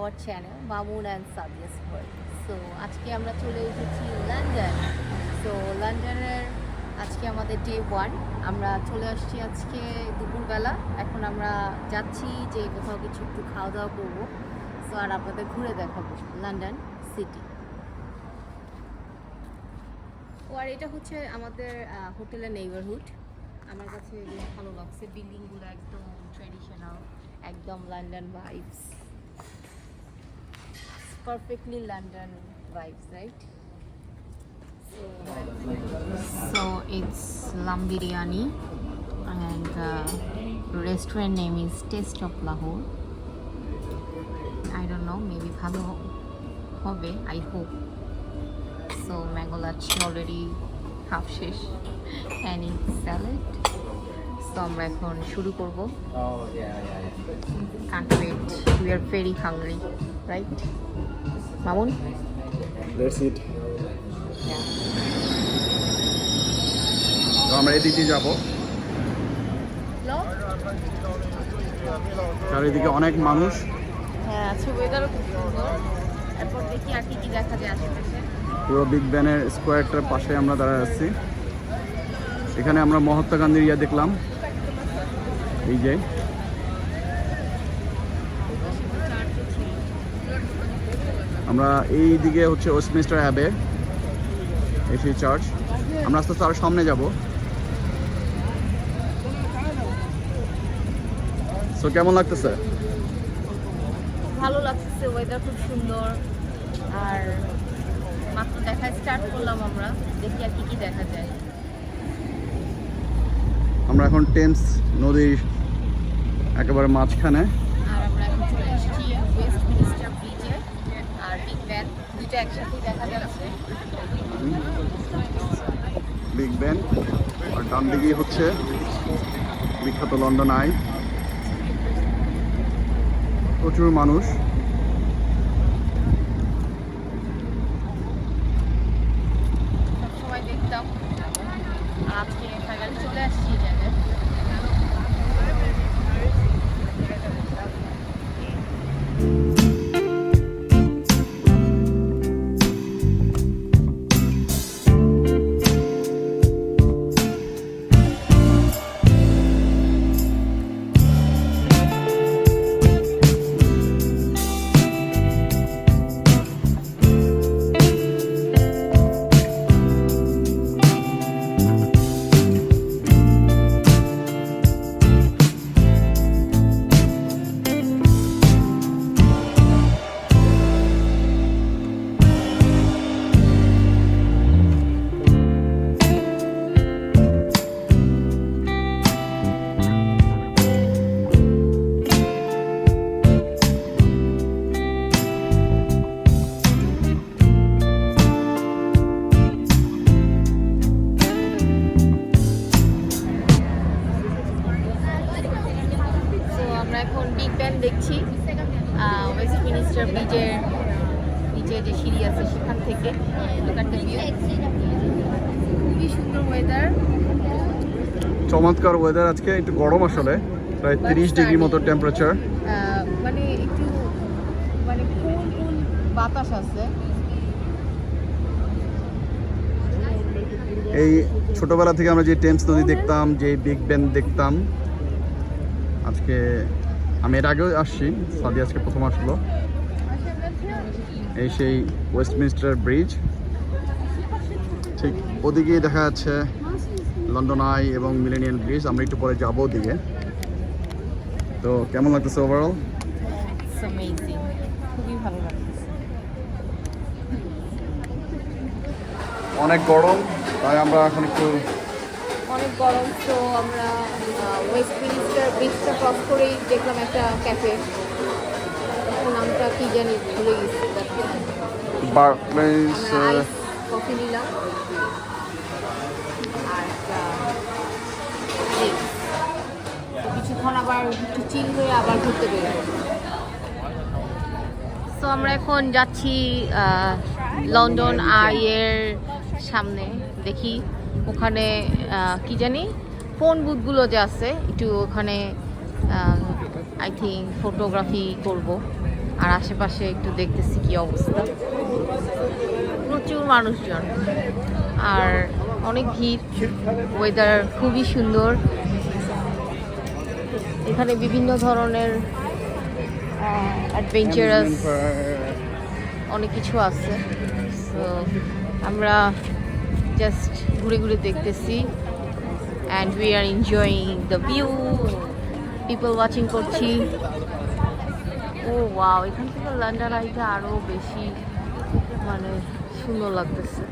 our channel Mamoon and Sadia's World. So আজকে আমরা চলে এসেছি লন্ডন। সো লন্ডনের আজকে আমাদের ডে 1। আমরা চলে আসছি আজকে দুপুরবেলা। এখন আমরা যাচ্ছি যে কোথাও কিছু একটু খাওয়া দাওয়া করবো। সো আর আপনাদের ঘুরে দেখাবো লন্ডন সিটি। আর এটা হচ্ছে আমাদের হোটেলের নেইবারহুড। আমার কাছে বেশ ভালো লাগছে, বিল্ডিংগুলো একদম ট্র্যাডিশনাল, একদম London vibes, perfectly London vibes, right? So it's Lam Biryani and the restaurant name is Taste of Lahore. I don't know, maybe bhalo hobe, I hope. So mango lachi already half shesh and it's salad. So আমরা এখন শুরু করব। Can't wait. We are very hungry, right? Mamoon? Let's eat. Yeah. তো আমরা এদিকে যাব। Hello? চারিদিকে অনেক মানুষ। হ্যাঁ, আজকে ওয়েদারও খুব সুন্দর। এরপর দেখি আর কি দেখা যায় আশেপাশে। পুরো বিগ ব্যানের স্কোয়ারটার পাশে আমরা দাঁড়ায় আছি। এখানে আমরা মহাত্মা গান্ধীর ইয়া দেখলাম, এই যে আমরা এই দিকে হচ্ছে ওয়েস্টমিনিস্টার অ্যাবে, এই সেই চার্চ। আমরা আস্তে আস্তে আরো সামনে যাব। সো কেমন লাগতেছে? ভালো লাগছে, ওয়েদার খুব সুন্দর। আর মাত্র দেখা স্টার্ট করলাম আমরা, দেখি আর কি দেখা যায়। আমরা এখন টেমস নদীর একেবারে মাঝখানে। আর আমরা এখন চলে এসেছি ওয়েস্টমিনিস্টার ব্রিজে আর বিগ ব্যান, দুটো একসাথেই দেখা যাচ্ছে। বিগ ব্যান আর ডান দিকেই হচ্ছে বিখ্যাত লন্ডন আই। প্রচুর মানুষ। সবসময় দেখতাম, আজকে ফাইনালি চলে আসছি এই জায়গায়। এখন বিগ ব্যান দেখছি ওয়েস্টমিনিস্টার ব্রিজের নিচে যে সিঁড়ি আছে সেখান থেকে। খুবই সুন্দর ওয়েদার, চমৎকার ওয়েদার। আজকে একটু গরম, আসলে প্রায় 30 ডিগ্রি মতো টেম্পারেচার। মানে একটু মানে কুল কুল বাতাস আছে। এই ছোটবেলা থেকে আমরা যে টেমস নদী দেখতাম, যে বিগ ব্যান দেখতাম, আজকে আমি এর আগেও আসছি, সাদি আজকে প্রথম আসলো। এই সেই ওয়েস্টমিনিস্টার ব্রিজ, ঠিক ওদিকেই দেখা যাচ্ছে লন্ডন আই এবং মিলেনিয়াম ব্রিজ। আমরা একটু পরে যাবো ওদিকে। তো কেমন লাগতেছে ওভারঅল? খুবই ভালো লাগতেছে। অনেক গরম, তাই আমরা এখন একটু অনেক গরম। তো আমরা ওয়েস্টমিনিস্টার ব্রিজটা ক্রস করেই দেখলাম একটা ক্যাফে, নামটা কি জানি ভুলে গেছি। বার্কলেস কফি নিলাম আর কিছুক্ষণ আবার একটু চিল হয়ে আবার ঘুরতে বেরোবো। তো আমরা এখন যাচ্ছি লন্ডন আইয়ের সামনে। দেখি ওখানে কি জানি ফোন বুথগুলো যে আছে, একটু ওখানে আই থিঙ্ক ফটোগ্রাফি করব। আর আশেপাশে একটু দেখতেছি কি অবস্থা। প্রচুর মানুষজন আর অনেক ভিড়, ওয়েদার খুবই সুন্দর। এখানে বিভিন্ন ধরনের অ্যাডভেঞ্চারাস অনেক কিছু আছে। সো আমরা জাস্ট ঘুরে ঘুরে দেখতেছি and we are enjoying the view, people watching করছি। ও ওয়াও, এখান থেকে লন্ডন আইতে আরও বেশি মানে সুন্দর লাগতেছে।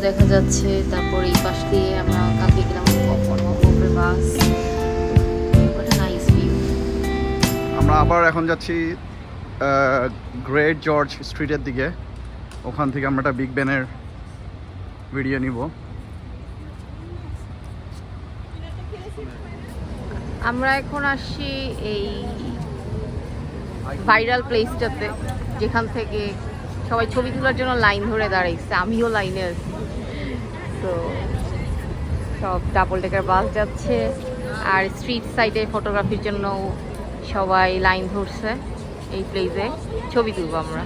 দেখা যাচ্ছে। তারপর এই পাশ দিয়ে আমরা কালকে গেলাম বাস। Nice view. আমরা আবার এখন যাচ্ছি গ্রেট জর্জ স্ট্রিটের দিকে। ওখান থেকে আমরা একটা বিগ ব্যানের ভিডিও নিব। আমরা এখন আসছি এই ভাইরাল প্লেসটাতে, যেখান থেকে সবাই ছবি তোলার জন্য লাইন ধরে দাঁড়াইছে। আমিও লাইনে আছি। তো সব ডাবল ডেকার বাস যাচ্ছে আর স্ট্রিট সাইডে ফটোগ্রাফির জন্য সবাই লাইন ধরছে। এই প্লেসে ছবি তুলব আমরা।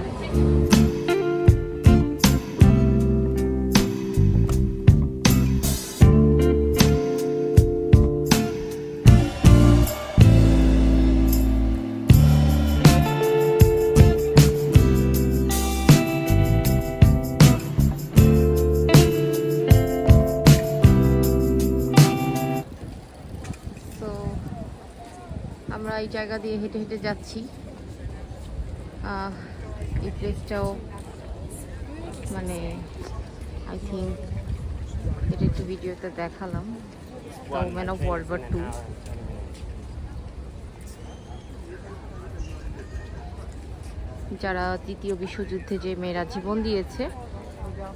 আমরা এই জায়গা দিয়ে হেঁটে হেঁটে যাচ্ছি। এই প্লেসটাও মানে আই থিঙ্ক এটা একটু ভিডিওতে দেখালাম, ওমেন অফ ওয়ার্ল্ড ওয়ার 2। যারা তৃতীয় বিশ্বযুদ্ধে যে মেয়েরা জীবন দিয়েছে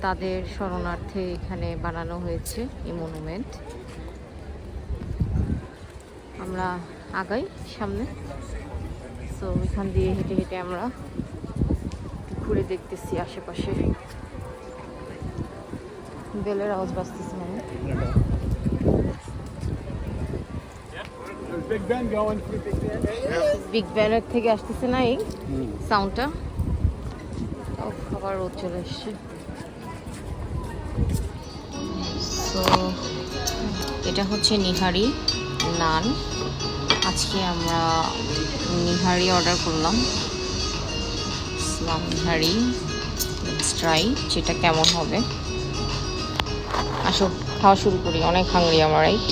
তাদের স্মরণার্থে এখানে বানানো হয়েছে এই মনুমেন্ট। আমরা আগাই সামনে। সো এখান দিয়ে হেঁটে হেঁটে আমরা ঘুরে দেখতেছি আশেপাশে। বেলের আওয়াজ বাজতেছে মানে। বিগ ব্যানের থেকে আসতেছে না এই সাউন্ডটা। খাবার রোদ চলে এসছে। তো এটা হচ্ছে নিহারি নান। আজকে আমরা নিহারি অর্ডার করলাম, ইসলাম নিহারি। লেটস ট্রাই যেটা কেমন হবে। আসো খাওয়া শুরু করি, অনেক হাংরি আমার। রাইট,